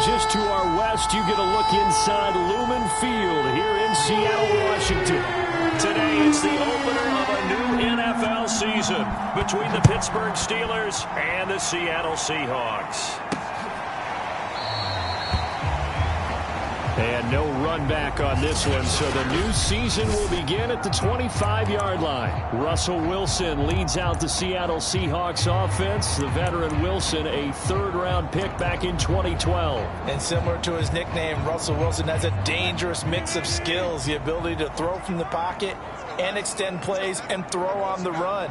just to our west, you get a look inside Lumen Field here in Seattle, Washington. Today, it's the opener of a new NFL season between the Pittsburgh Steelers and the Seattle Seahawks. And no run back on this one, so the new season will begin at the 25-yard line. Russell Wilson leads out the Seattle Seahawks offense. The veteran Wilson, a third-round pick back in 2012. And similar to his nickname, Russell Wilson has a dangerous mix of skills, the ability to throw from the pocket and extend plays and throw on the run.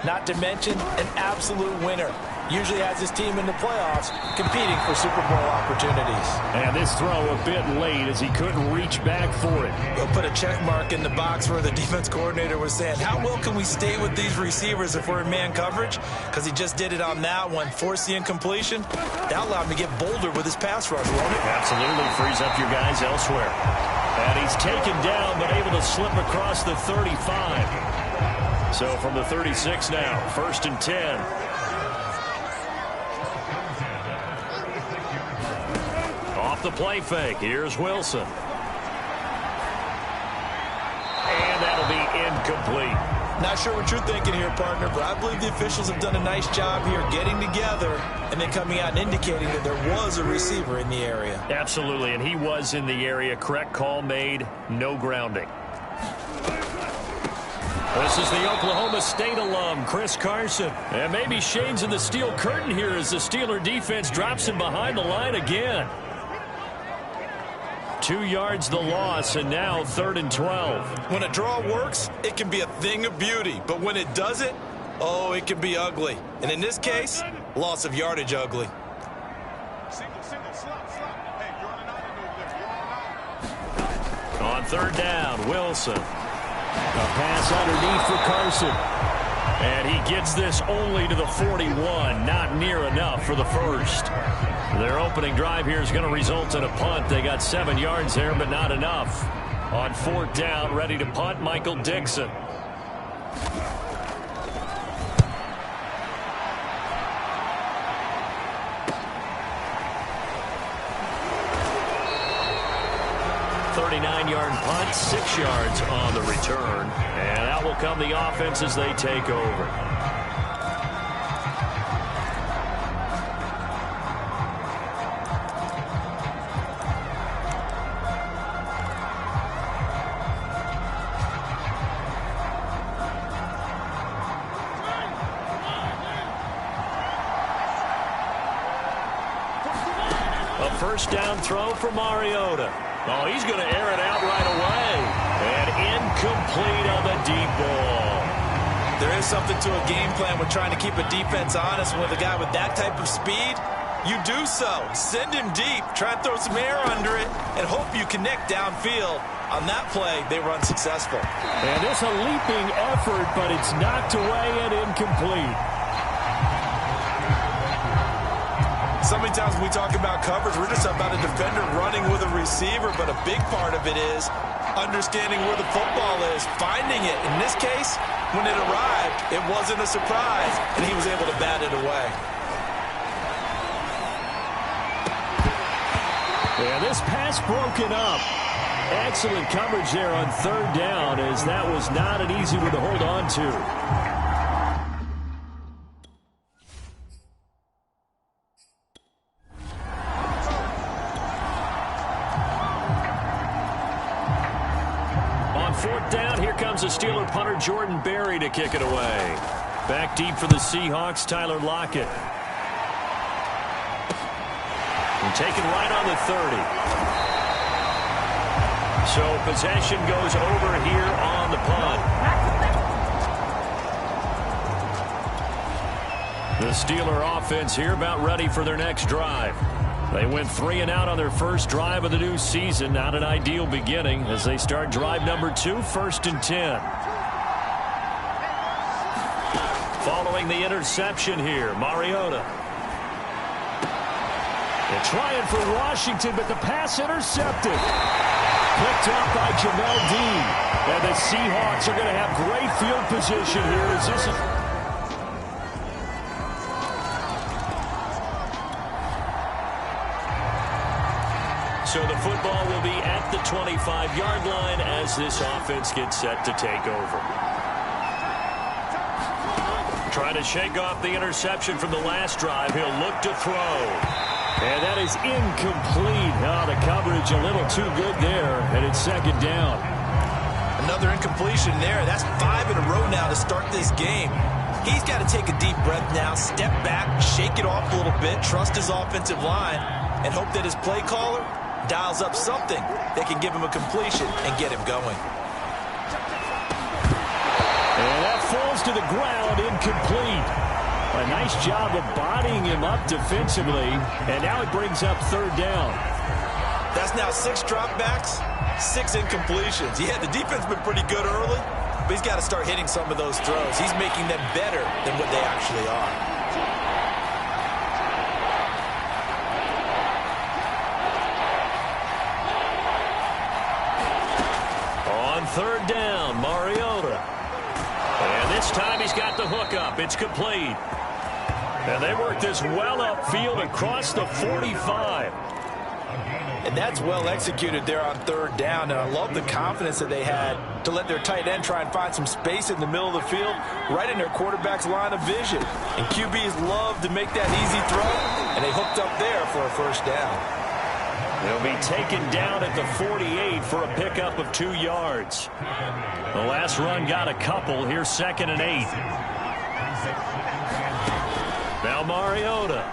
Not to mention an absolute winner. Usually has his team in the playoffs competing for Super Bowl opportunities. And this throw a bit late as he couldn't reach back for it. We'll put a check mark in the box where the defense coordinator was saying, how well can we stay with these receivers if we're in man coverage? Because he just did it on that one. Forced the incompletion. That allowed him to get bolder with his pass rush, won't it? Absolutely. Frees up your guys elsewhere. And he's taken down but able to slip across the 35. So from the 36 now, 1st and 10. The play fake. Here's Wilson. And that'll be incomplete. Not sure what you're thinking here, partner, but I believe the officials have done a nice job here getting together and then coming out and indicating that there was a receiver in the area. Absolutely, and he was in the area. Correct call made. No grounding. This is the Oklahoma State alum, Chris Carson. And maybe shades in the steel curtain here as the Steeler defense drops him behind the line again. 2 yards the loss, and now 3rd and 12. When a draw works, it can be a thing of beauty. But when it doesn't, oh, it can be ugly. And in this case, loss of yardage ugly. On 3rd down, Wilson. A pass underneath for Carson. And he gets this only to the 41. Not near enough for the first. Their opening drive here is going to result in a punt. They got 7 yards there, but not enough. On 4th down, ready to punt, Michael Dixon. .39-yard punt, 6 yards on the return. And out will come the offense as they take over. First down throw for Mariota. Oh, he's going to air it out right away. And incomplete on the deep ball. There is something to a game plan with trying to keep a defense honest. With a guy with that type of speed, you do so. Send him deep. Try and throw some air under it and hope you connect downfield. On that play, they were unsuccessful. And it's a leaping effort, but it's knocked away and incomplete. So many times when we talk about coverage, we're just about a defender running with a receiver, but a big part of it is understanding where the football is, finding it. In this case, when it arrived, it wasn't a surprise, and he was able to bat it away. Yeah, this pass broken up. Excellent coverage there on 3rd down, as that was not an easy one to hold on to. The Steeler punter Jordan Berry to kick it away. Back deep for the Seahawks, Tyler Lockett. And taken right on the 30. So possession goes over here on the punt. The Steeler offense here about ready for their next drive. They went 3 and out on their first drive of the new season. Not an ideal beginning as they start drive number 2, 1st and 10. Following the interception here, Mariota. They're trying for Washington, but the pass intercepted. Picked up by Jamel Dean. And the Seahawks are going to have great field position here as this is... So the football will be at the 25-yard line as this offense gets set to take over. Trying to shake off the interception from the last drive. He'll look to throw. And that is incomplete. Oh, the coverage a little too good there, and it's second down. Another incompletion there. That's 5 in a row now to start this game. He's got to take a deep breath now, step back, shake it off a little bit, trust his offensive line, and hope that his play caller dials up something that can give him a completion and get him going. And that falls to the ground, incomplete. A nice job of bodying him up defensively, and now it brings up third down. That's now 6 dropbacks, 6 incompletions. Yeah, the defense has been pretty good early, but he's got to start hitting some of those throws. He's making them better than what they actually are. On third down, Mariota. And this time he's got the hook up. It's complete. And they work this well upfield across the 45. And that's well executed there on third down. And I love the confidence that they had to let their tight end try and find some space in the middle of the field, right in their quarterback's line of vision. And QBs love to make that easy throw, and they hooked up there for a first down. They'll be taken down at the 48 for a pickup of 2 yards. The last run got a couple. Here's 2nd and 8. Now Mariota.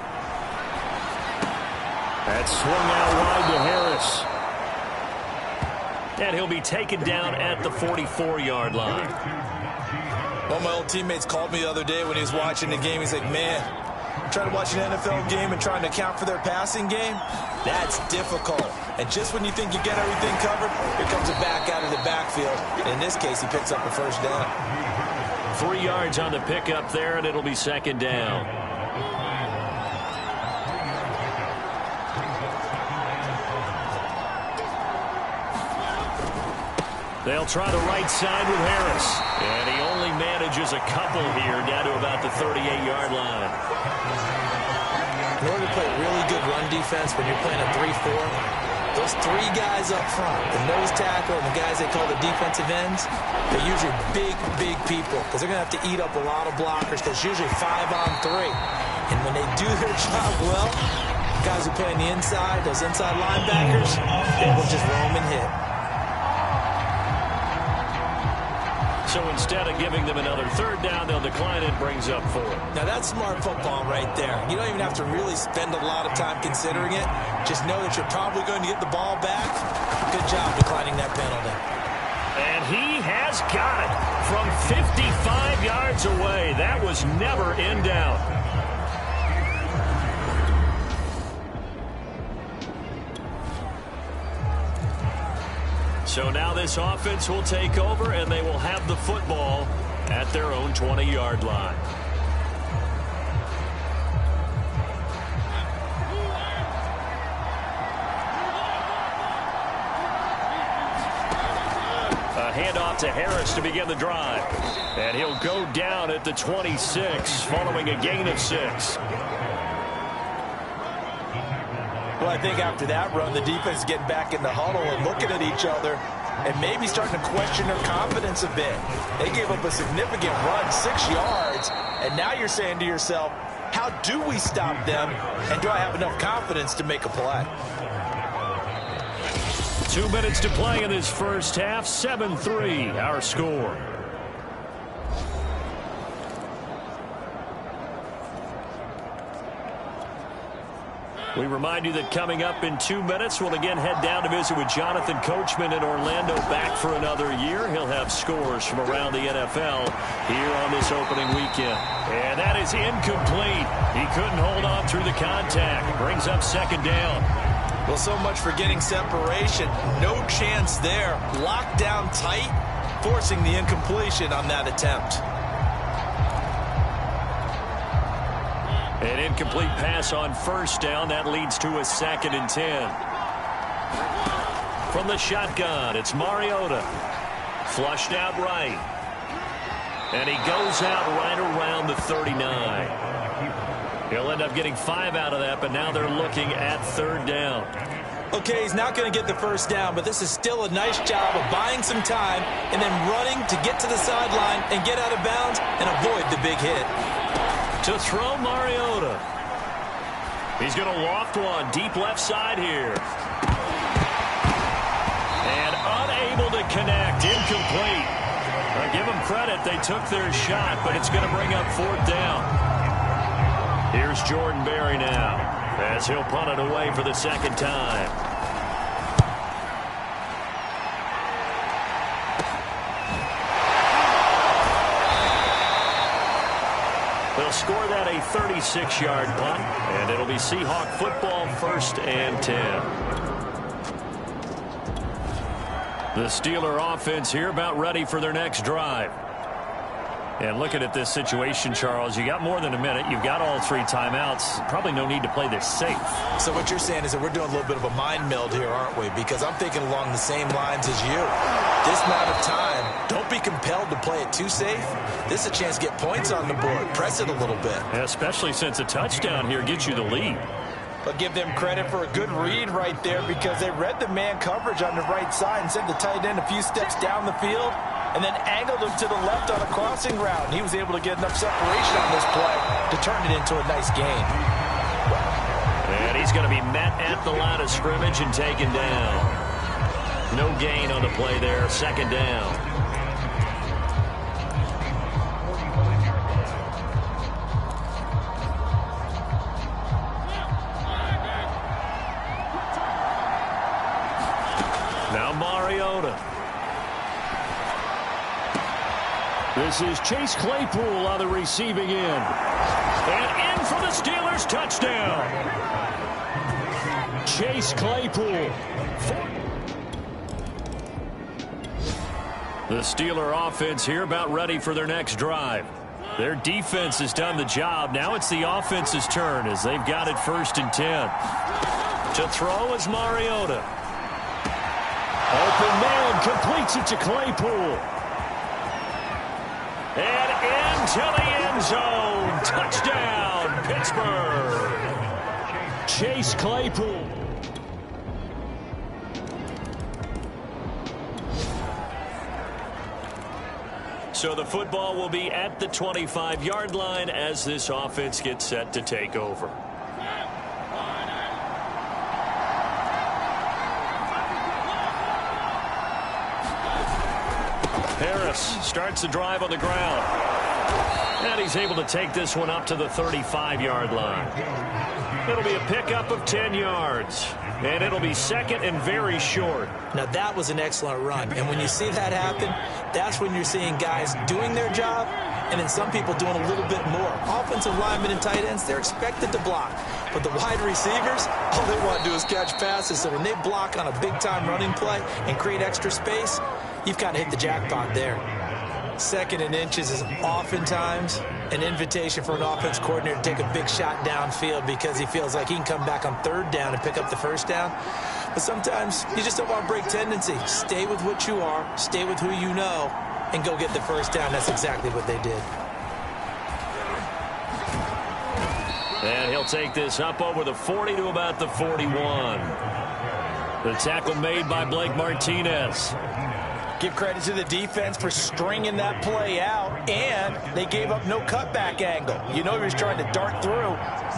That's swung out wide to Harris. And he'll be taken down at the 44-yard line. One of my old teammates called me the other day when he was watching the game. He's like, man, trying to watch an NFL game and trying to account for their passing game, that's difficult. And just when you think you get everything covered, here comes a back out of the backfield. And in this case, he picks up a first down. 3 yards on the pickup there, and it'll be second down. They'll try the right side with Harris. And he only manages a couple here down to about the 38-yard line. In order to play really good run defense when you're playing a 3-4, those 3 guys up front, the nose tackle and the guys they call the defensive ends, they're usually big people because they're going to have to eat up a lot of blockers because it's usually 5 on 3. And when they do their job well, guys who play on the inside, those inside linebackers, they will just roam and hit. So instead of giving them another third down, they'll decline it, brings up 4. Now that's smart football right there. You don't even have to really spend a lot of time considering it. Just know that you're probably going to get the ball back. Good job declining that penalty. And he has got it from 55 yards away. That was never in doubt. So now this offense will take over, and they will have the football at their own 20-yard line. A handoff to Harris to begin the drive. And he'll go down at the 26 following a gain of 6. Well, I think after that run, the defense is getting back in the huddle and looking at each other and maybe starting to question their confidence a bit. They gave up a significant run, 6 yards, and now you're saying to yourself, how do we stop them, and do I have enough confidence to make a play? 2 minutes to play in this first half, 7-3 our score. We remind you that coming up in 2 minutes, we'll again head down to visit with Jonathan Coachman in Orlando, back for another year. He'll have scores from around the NFL here on this opening weekend. And that is incomplete. He couldn't hold on through the contact. Brings up second down. Well, so much for getting separation. No chance there. Locked down tight, forcing the incompletion on that attempt. An incomplete pass on first down. That leads to a 2nd and 10. From the shotgun, it's Mariota. Flushed out right. And he goes out right around the 39. He'll end up getting 5 out of that, but now they're looking at third down. Okay, he's not going to get the first down, but this is still a nice job of buying some time and then running to get to the sideline and get out of bounds and avoid the big hit. To throw, Mariota. He's going to loft one deep left side here. And unable to connect. Incomplete. I give them credit. They took their shot, but it's going to bring up 4th down. Here's Jordan Berry now, as he'll punt it away for the 2nd time. They'll score that a 36-yard punt, and it'll be Seahawk football, 1st and 10. The Steeler offense here about ready for their next drive. And looking at this situation, Charles, you got more than a minute. You've got all 3 timeouts. Probably no need to play this safe. So what you're saying is that we're doing a little bit of a mind meld here, aren't we? Because I'm thinking along the same lines as you. This amount of time, don't be compelled to play it too safe. This is a chance to get points on the board. Press it a little bit. Yeah, especially since a touchdown here gets you the lead. But give them credit for a good read right there because they read the man coverage on the right side and sent the tight end a few steps down the field and then angled him to the left on a crossing route. And he was able to get enough separation on this play to turn it into a nice gain. And he's going to be met at the line of scrimmage and taken down. No gain on the play there. 2nd down. Now Mariota. This is Chase Claypool on the receiving end. And in for the Steelers, touchdown. Chase Claypool. The Steeler offense here about ready for their next drive. Their defense has done the job. Now it's the offense's turn as they've got it 1st and 10. To throw is Mariota. Open man completes it to Claypool. And into the end zone. Touchdown, Pittsburgh. Chase Claypool. So the football will be at the 25-yard line as this offense gets set to take over. Harris starts the drive on the ground. And he's able to take this one up to the 35-yard line. It'll be a pickup of 10 yards. And it'll be 2nd and very short. Now that was an excellent run. And when you see that happen, that's when you're seeing guys doing their job and then some people doing a little bit more. Offensive linemen and tight ends, they're expected to block. But the wide receivers, all they want to do is catch passes. So when they block on a big-time running play and create extra space, you've kind of hit the jackpot there. 2nd and inches is oftentimes an invitation for an offense coordinator to take a big shot downfield because he feels like he can come back on 3rd down and pick up the 1st down. But sometimes you just don't want to break tendency. Stay with what you are, stay with who you know, and go get the 1st down. That's exactly what they did. And he'll take this up over the 40 to about the 41. The tackle made by Blake Martinez. Give credit to the defense for stringing that play out, and they gave up no cutback angle. You know he was trying to dart through.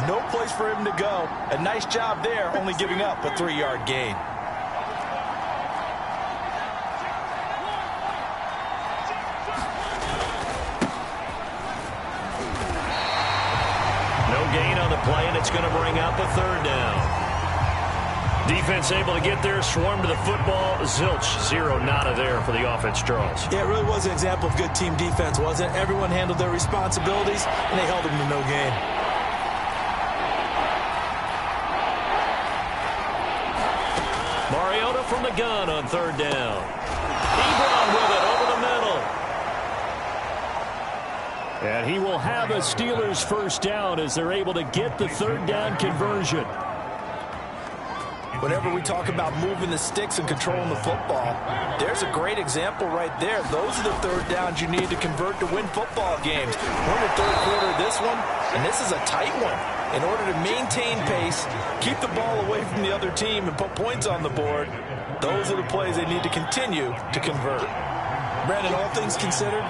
No place for him to go. A nice job there, only giving up a 3-yard gain. No gain on the play, and it's going to bring up a 3rd down. Defense able to get there, swarm to the football. Zilch, 0 nada there for the offense, Charles. Yeah, it really was an example of good team defense, wasn't it? Everyone handled their responsibilities, and they held them to no gain. Mariota from the gun on 3rd down. Ebron with it over the middle. And he will have a Steelers 1st down as they're able to get the 3rd down conversion. Whenever we talk about moving the sticks and controlling the football, there's a great example right there. Those are the 3rd downs you need to convert to win football games. We're in the 3rd quarter of this one, and this is a tight one. In order to maintain pace, keep the ball away from the other team, and put points on the board, those are the plays they need to continue to convert. Brandon, all things considered,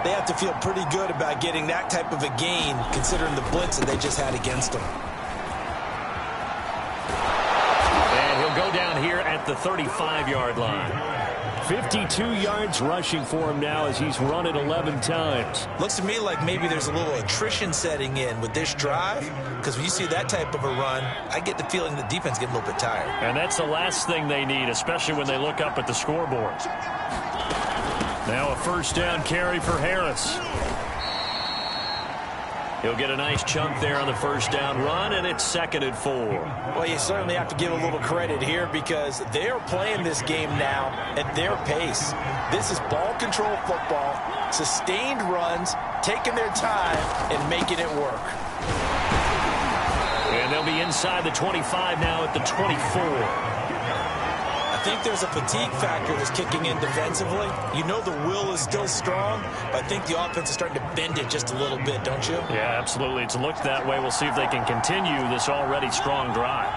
they have to feel pretty good about getting that type of a gain, considering the blitz that they just had against them. And he'll go down here at the 35-yard line. 52 yards rushing for him now as he's run it 11 times. Looks to me like maybe there's a little attrition setting in with this drive, because when you see that type of a run, I get the feeling the defense getting a little bit tired. And that's the last thing they need, especially when they look up at the scoreboard. Now a first down carry for Harris. He'll get a nice chunk there on the first down run, and it's 2nd and 4. Well, you certainly have to give a little credit here because they're playing this game now at their pace. This is ball control football, sustained runs, taking their time, and making it work. And they'll be inside the 25 now at the 24. I think there's a fatigue factor that's kicking in defensively. You know the will is still strong, but I think the offense is starting to bend it just a little bit, don't you? Yeah, absolutely. It's looked that way. We'll see if they can continue this already strong drive.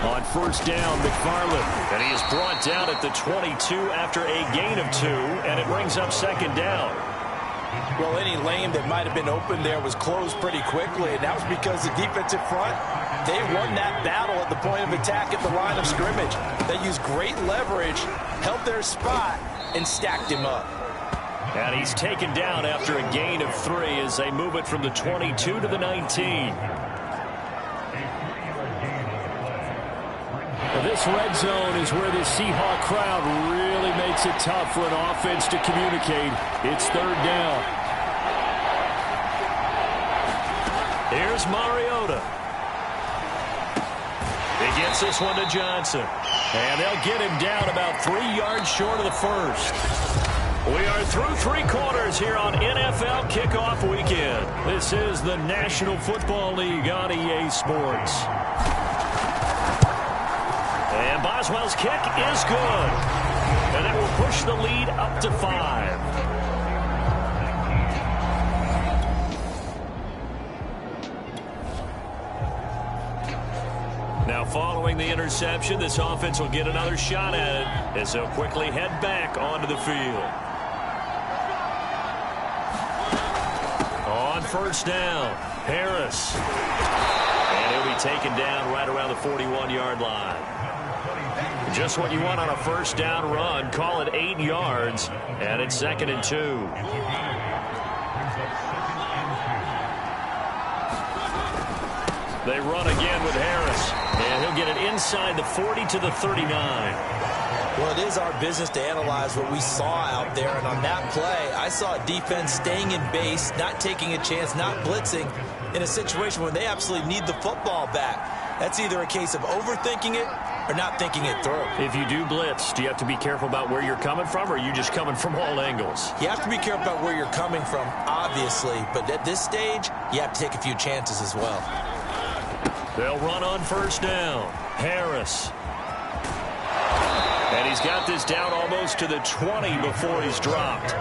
On first down, McFarland. And he is brought down at the 22 after a gain of 2, and it brings up 2nd down. Well, any lane that might have been open there was closed pretty quickly, and that was because the defensive front, they won that battle at the point of attack at the line of scrimmage. They used great leverage, held their spot, and stacked him up. And he's taken down after a gain of 3 as they move it from the 22 to the 19. This red zone is where the Seahawk crowd really makes it tough for an offense to communicate. It's 3rd down. Here's Mariota. He gets this one to Johnson. And they'll get him down about 3 yards short of the first. We are through 3 quarters here on NFL Kickoff Weekend. This is the National Football League on EA Sports. And Boswell's kick is good. And that will push the lead up to 5. Now following the interception, this offense will get another shot at it as they'll quickly head back onto the field. On first down, Harris. And he'll be taken down right around the 41-yard line. Just what you want on a first down run. Call it 8 yards, and it's 2nd and 2. They run again with Harris, and he'll get it inside the 40 to the 39. Well, it is our business to analyze what we saw out there, and on that play, I saw a defense staying in base, not taking a chance, not blitzing, in a situation where they absolutely need the football back. That's either a case of overthinking it or not thinking it through. If you do blitz, do you have to be careful about where you're coming from, or are you just coming from all angles? You have to be careful about where you're coming from, obviously, but at this stage, you have to take a few chances as well. They'll run on first down. Harris. And he's got this down almost to the 20 before he's dropped.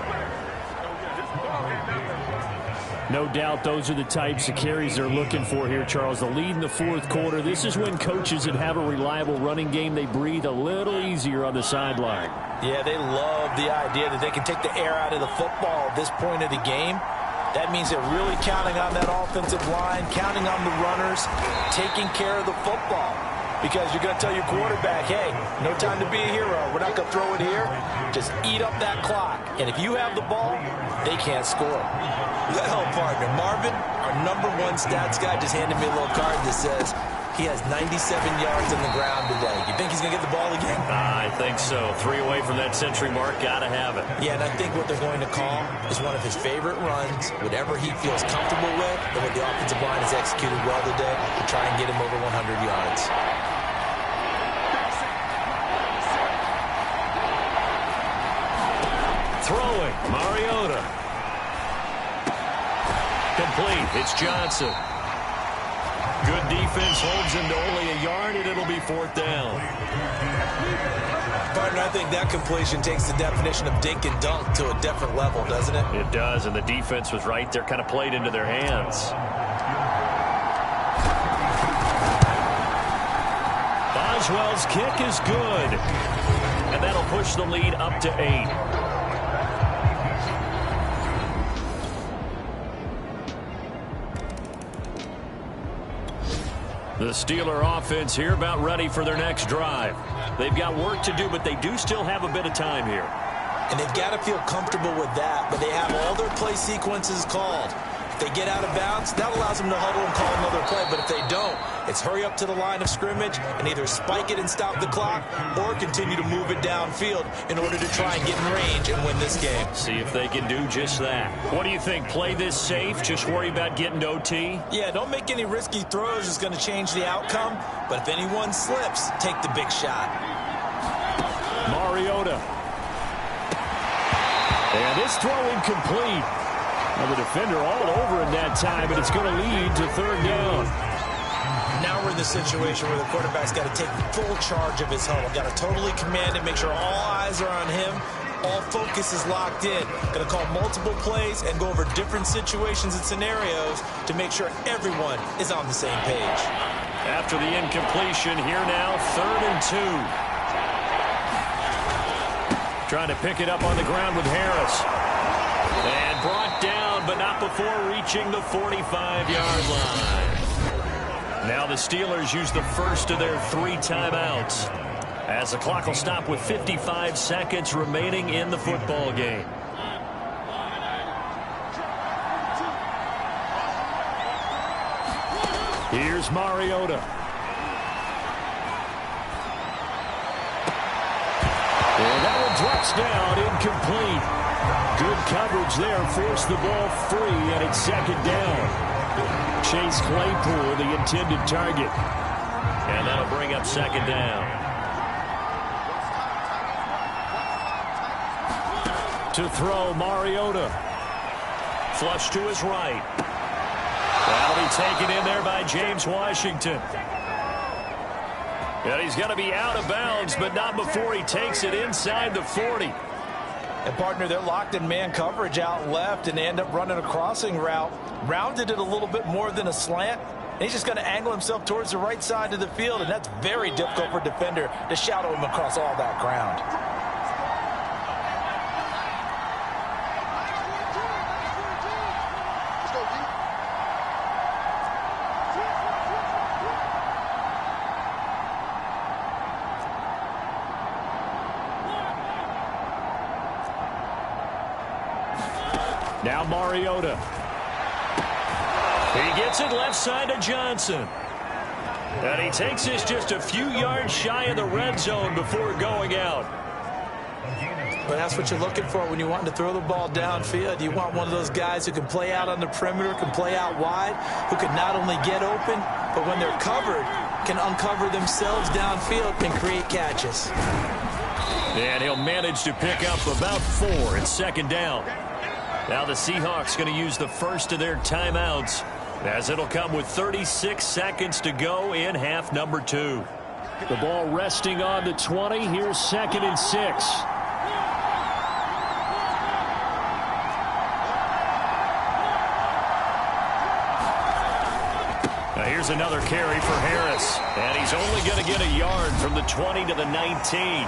No doubt those are the types of carries they're looking for here, Charles. The lead in the 4th quarter. This is when coaches that have a reliable running game, they breathe a little easier on the sideline. Yeah, they love the idea that they can take the air out of the football at this point of the game. That means they're really counting on that offensive line, counting on the runners, taking care of the football. Because you're going to tell your quarterback, hey, no time to be a hero. We're not going to throw it here. Just eat up that clock. And if you have the ball, they can't score. Well, partner, Marvin, our #1 stats guy, just handed me a little card that says he has 97 yards on the ground today. You think he's going to get the ball again? I think so. 3 away from that century mark. Got to have it. Yeah, and I think what they're going to call is one of his favorite runs, whatever he feels comfortable with, and what the offensive line has executed well today to try and get him over 100 yards. Throwing, Mariota. Complete. It's Johnson. Good defense holds him to only a yard, and it'll be 4th down. Partner, I think that completion takes the definition of dink and dunk to a different level, doesn't it? It does, and the defense was right there, kind of played into their hands. Boswell's kick is good, and that'll push the lead up to 8. The Steeler offense here about ready for their next drive. They've got work to do, but they do still have a bit of time here. And they've got to feel comfortable with that, but they have all their play sequences called. If they get out of bounds, that allows them to huddle and call another play, but if they don't, it's hurry up to the line of scrimmage and either spike it and stop the clock or continue to move it downfield in order to try and get in range and win this game. See if they can do just that. What do you think? Play this safe? Just worry about getting to OT? Yeah, don't make any risky throws. It's going to change the outcome, but if anyone slips, take the big shot. Mariota. And this throw incomplete. Now the defender all over in that time, but it's going to lead to 3rd down. Now we're in the situation where the quarterback's got to take full charge of his huddle. Got to totally command it, make sure all eyes are on him. All focus is locked in. Going to call multiple plays and go over different situations and scenarios to make sure everyone is on the same page. After the incompletion, here now, 3rd and 2. Trying to pick it up on the ground with Harris. And brought down, but not before reaching the 45-yard line. Now the Steelers use the first of their 3 timeouts, as the clock will stop with 55 seconds remaining in the football game. Here's Mariota. And that one drops down, incomplete. Good coverage there, forced the ball free, and it's 2nd down. Chase Claypool, the intended target. And that'll bring up 2nd down. To throw, Mariota. Flush to his right. That'll be taken in there by James Washington. And he's going to be out of bounds, but not before he takes it inside the 40. And, partner, they're locked in man coverage out left, and they end up running a crossing route. Rounded it a little bit more than a slant. And he's just going to angle himself towards the right side of the field, and that's very difficult for a defender to shadow him across all that ground. Now Mariota. He gets it left side to Johnson. And he takes this just a few yards shy of the red zone before going out. But that's what you're looking for when you want to throw the ball downfield. You want one of those guys who can play out on the perimeter, can play out wide, who can not only get open, but when they're covered, can uncover themselves downfield and create catches. And he'll manage to pick up about 4 at 2nd down. Now the Seahawks going to use the first of their timeouts, as it'll come with 36 seconds to go in half number 2. The ball resting on the 20. Here's 2nd and 6. Now here's another carry for Harris, and he's only going to get a yard from the 20 to the 19.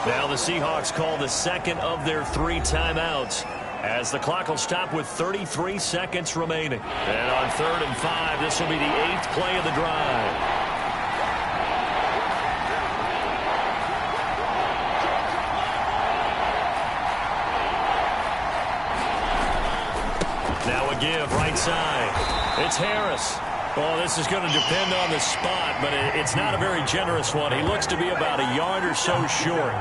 Now the Seahawks call the second of their 3 timeouts, as the clock will stop with 33 seconds remaining. And on 3rd and 5, this will be the 8th play of the drive. Now a give right side. It's Harris. Well, this is going to depend on the spot, but it's not a very generous one. He looks to be about a yard or so short.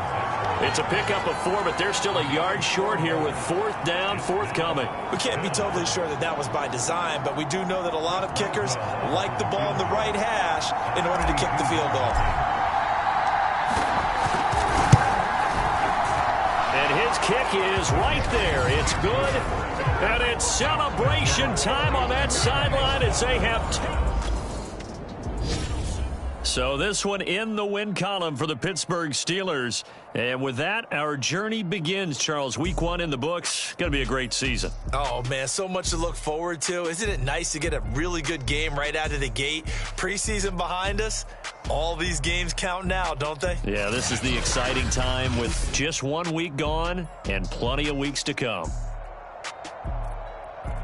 It's a pickup of 4, but they're still a yard short here with 4th down, forthcoming. We can't be totally sure that that was by design, but we do know that a lot of kickers like the ball in the right hash in order to kick the field goal. And his kick is right there. It's good. And it's celebration time on that sideline as they have So this one in the win column for the Pittsburgh Steelers. And with that, our journey begins, Charles. Week 1 in the books. Going to be a great season. Oh, man, so much to look forward to. Isn't it nice to get a really good game right out of the gate? Preseason behind us. All these games count now, don't they? Yeah, this is the exciting time with just 1 week gone and plenty of weeks to come.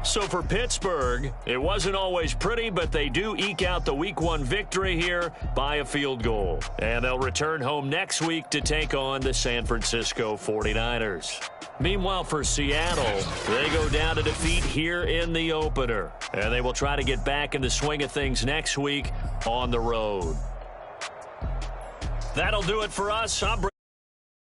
So for Pittsburgh, it wasn't always pretty, but they do eke out the Week 1 victory here by a field goal. And they'll return home next week to take on the San Francisco 49ers. Meanwhile, for Seattle, they go down to defeat here in the opener. And they will try to get back in the swing of things next week on the road. That'll do it for us. I'm Brent.